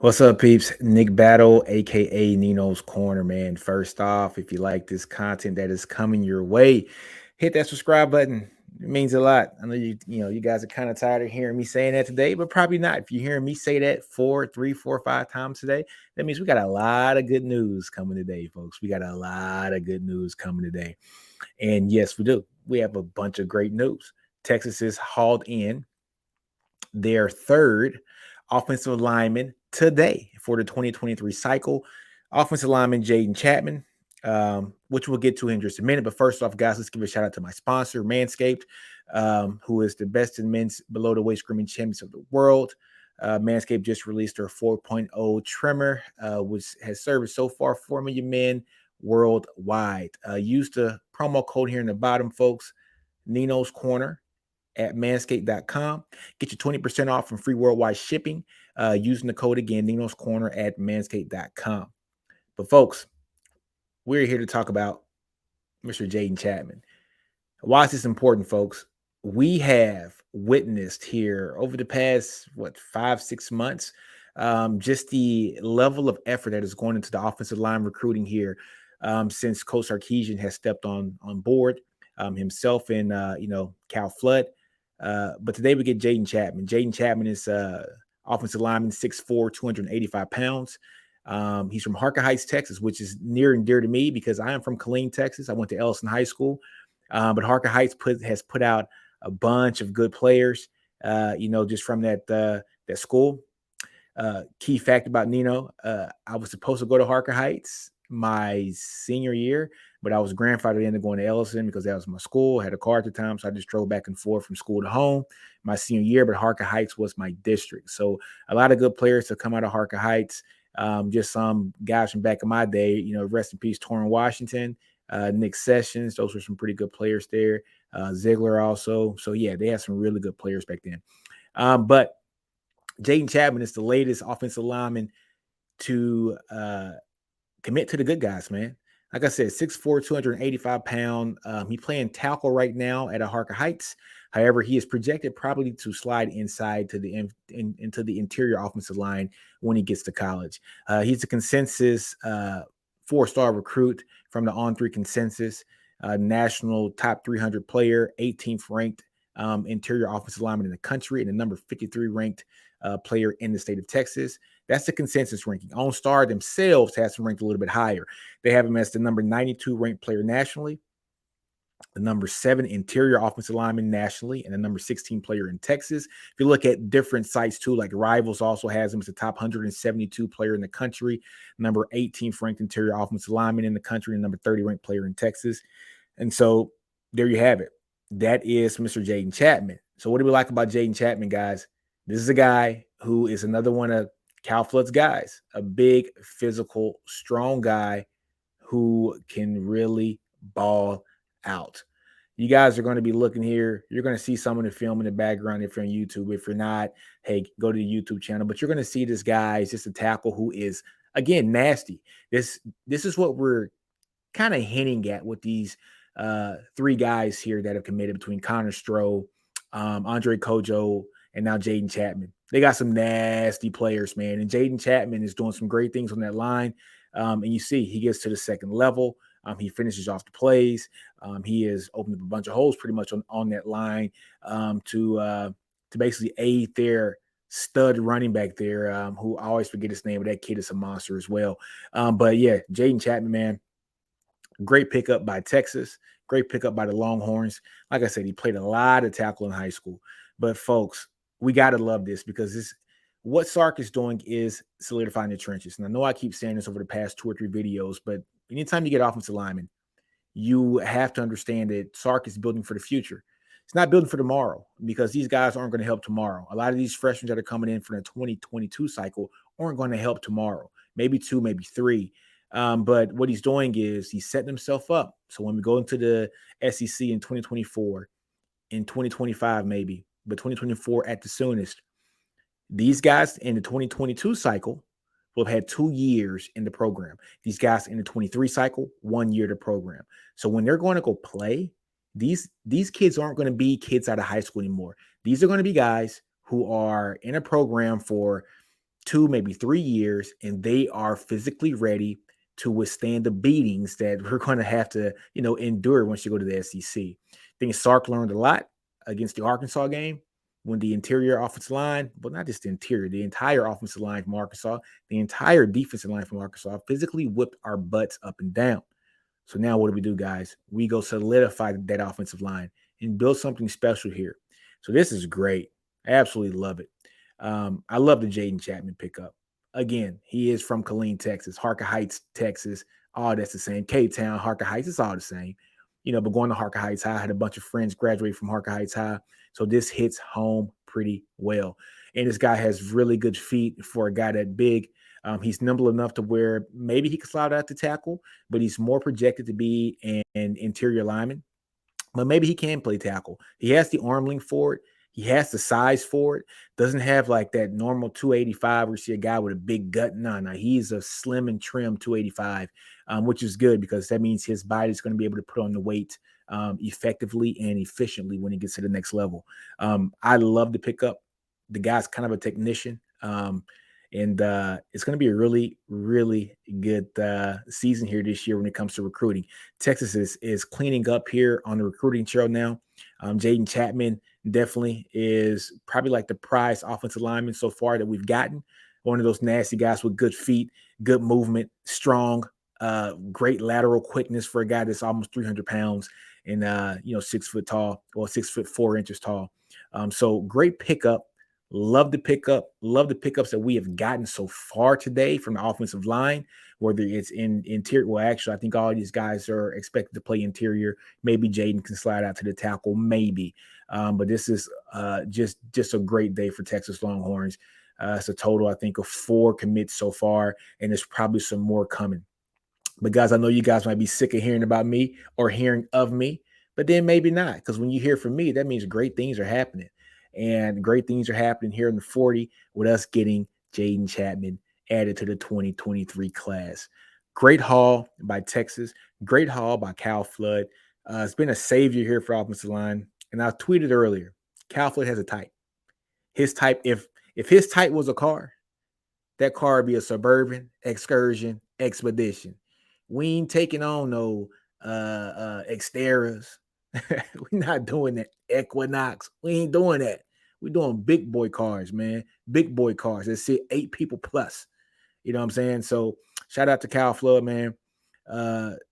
What's up, peeps? Nick Battle, aka Nino's Corner, man. First off, if you like this content that is coming your way, hit that subscribe button. It means a lot. I know you guys are kind of tired of hearing me saying that today, but probably not. If you're hearing me say that 5 times today, that means we got a lot of good news coming today, folks. We got a lot of good news coming today. And yes, we do. We have a bunch of great news. Texas is hauled in their third offensive lineman today for the 2023 cycle. Offensive lineman Jaydon Chatman, which we'll get to in just a minute. But first off, guys, let's give a shout out to my sponsor, Manscaped, who is the best in men's below the waist grooming champions of the world. Manscaped just released their 4.0 trimmer, which has serviced so far 4 million men worldwide. Use the promo code here in the bottom, folks, NinosCorner at manscaped.com. Get your 20% off from free worldwide shipping using the code again, NinosCorner at manscaped.com. But folks, we're here to talk about Mr. Jaydon Chatman. Why is this important, folks? We have witnessed here over the past, 5-6 months, just the level of effort that is going into the offensive line recruiting here since Coach Sarkisian has stepped on board himself and, Cal Flood. But today we get Jaydon Chatman. Jaydon Chatman is offensive lineman, 6'4", 285 pounds. He's from Harker Heights, Texas, which is near and dear to me because I am from Killeen, Texas. I went to Ellison High School. But Harker Heights has put out a bunch of good players, just from that school. Key fact about Nino, I was supposed to go to Harker Heights my senior year, but I was grandfathered into going to Ellison because that was my school. I had a car at the time, so I just drove back and forth from school to home my senior year, but Harker Heights was my district. So a lot of good players to come out of Harker Heights. Just some guys from back in my day, rest in peace, Torrin Washington, Nick Sessions. Those were some pretty good players there. Ziegler also. So, yeah, they had some really good players back then. But Jaydon Chatman is the latest offensive lineman to commit to the good guys, man. Like I said, 6'4", 285 pound. He playing tackle right now at a Harker Heights. However, he is projected probably to slide inside to the into the interior offensive line when he gets to college. He's a consensus 4-star recruit from the On3 consensus, national top 300 player, 18th ranked interior offensive lineman in the country, and the number 53 ranked player in the state of Texas. That's the consensus ranking. OnStar themselves has him ranked a little bit higher. They have him as the number 92 ranked player nationally, the number 7 interior offensive lineman nationally, and the number 16 player in Texas. If you look at different sites too, like Rivals also has him as the top 172 player in the country, number 18th ranked interior offensive lineman in the country, and number 30 ranked player in Texas. And so there you have it. That is Mr. Jaydon Chatman. So what do we like about Jaydon Chatman, guys? This is a guy who is another one of Cal Flood's guys, a big, physical, strong guy who can really ball out. You guys are going to be looking here. You're going to see some of the film in the background if you're on YouTube. If you're not, hey, go to the YouTube channel. But you're going to see this guy is just a tackle who is, again, nasty. This is what we're kind of hinting at with these 3 guys here that have committed between Connor Stroh, Andre Kojo, and now Jaydon Chatman. They got some nasty players, man. And Jaydon Chatman is doing some great things on that line. And you see, he gets to the second level. He finishes off the plays. He has opened up a bunch of holes pretty much on that line to basically aid their stud running back there, who I always forget his name, but that kid is a monster as well. But yeah, Jaydon Chatman, man, great pickup by Texas. Great pickup by the Longhorns. Like I said, he played a lot of tackle in high school. But folks, we got to love this because what Sark is doing is solidifying the trenches. And I know I keep saying this over the past 2 or 3 videos, but anytime you get offensive linemen, you have to understand that Sark is building for the future. It's not building for tomorrow because these guys aren't going to help tomorrow. A lot of these freshmen that are coming in for the 2022 cycle aren't going to help tomorrow. Maybe 2, maybe 3. But what he's doing is he's setting himself up. So when we go into the SEC in 2024, in 2025 maybe, but 2024 at the soonest, these guys in the 2022 cycle will have had 2 years in the program. These guys in the 23 cycle, 1 year to program. So when they're going to go play, these kids aren't going to be kids out of high school anymore. These are going to be guys who are in a program for 2, maybe 3 years, and they are physically ready to withstand the beatings that we're going to have to, endure once you go to the SEC. I think Sark learned a lot against the Arkansas game when the interior offensive line, well, not just the interior, the entire offensive line from Arkansas, the entire defensive line from Arkansas physically whipped our butts up and down. So now what do we do, guys? We go solidify that offensive line and build something special here. So this is great. I absolutely love it. I love the Jaydon Chatman pickup. Again, he is from Killeen, Texas, Harker Heights, Texas. All that's the same. K-Town, Harker Heights, it's all the same. But going to Harker Heights High, I had a bunch of friends graduate from Harker Heights High. So this hits home pretty well. And this guy has really good feet for a guy that big. He's nimble enough to where maybe he can slide out to tackle, but he's more projected to be an interior lineman. But maybe he can play tackle. He has the arm length for it. He has the size for it. Doesn't have like that normal 285 where you see a guy with a big gut. No, he's a slim and trim 285, which is good because that means his body is going to be able to put on the weight effectively and efficiently when he gets to the next level. I love the pickup. The guy's kind of a technician. And it's going to be a really, really good season here this year when it comes to recruiting. Texas is cleaning up here on the recruiting trail now. Jaydon Chatman definitely is probably like the prize offensive lineman so far that we've gotten. One of those nasty guys with good feet, good movement, strong, great lateral quickness for a guy that's almost 300 pounds and 6 foot tall, or 6 foot 4 inches tall. So great pickup. Love the pickups that we have gotten so far today from the offensive line, whether it's in interior. Well, actually, I think all these guys are expected to play interior. Maybe Jaydon can slide out to the tackle, maybe. But this is just a great day for Texas Longhorns. It's a total, I think, of 4 commits so far, and there's probably some more coming. But guys, I know you guys might be sick of hearing about me or hearing of me, but then maybe not, because when you hear from me, that means great things are happening. And great things are happening here in the 40 with us getting Jaydon Chatman added to the 2023 class. Great haul by Texas. Great haul by Cal Flood. It's been a savior here for offensive line. And I tweeted earlier, Cal Flood has a type. His type, if his type was a car, that car would be a Suburban, Excursion, Expedition. We ain't taking on no Xteras. We're not doing that. Equinox. We ain't doing that. We're doing big boy cars, man. Big boy cars that sit 8 people plus. You know what I'm saying? So shout out to Cal Flood, man.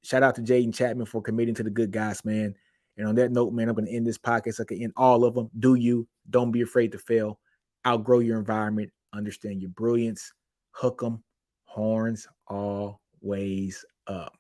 Shout out to Jaydon Chatman for committing to the good guys, man. And on that note, man, I'm going to end this podcast. I can end all of them. Do you? Don't be afraid to fail. Outgrow your environment. Understand your brilliance. Hook 'em. Horns always up.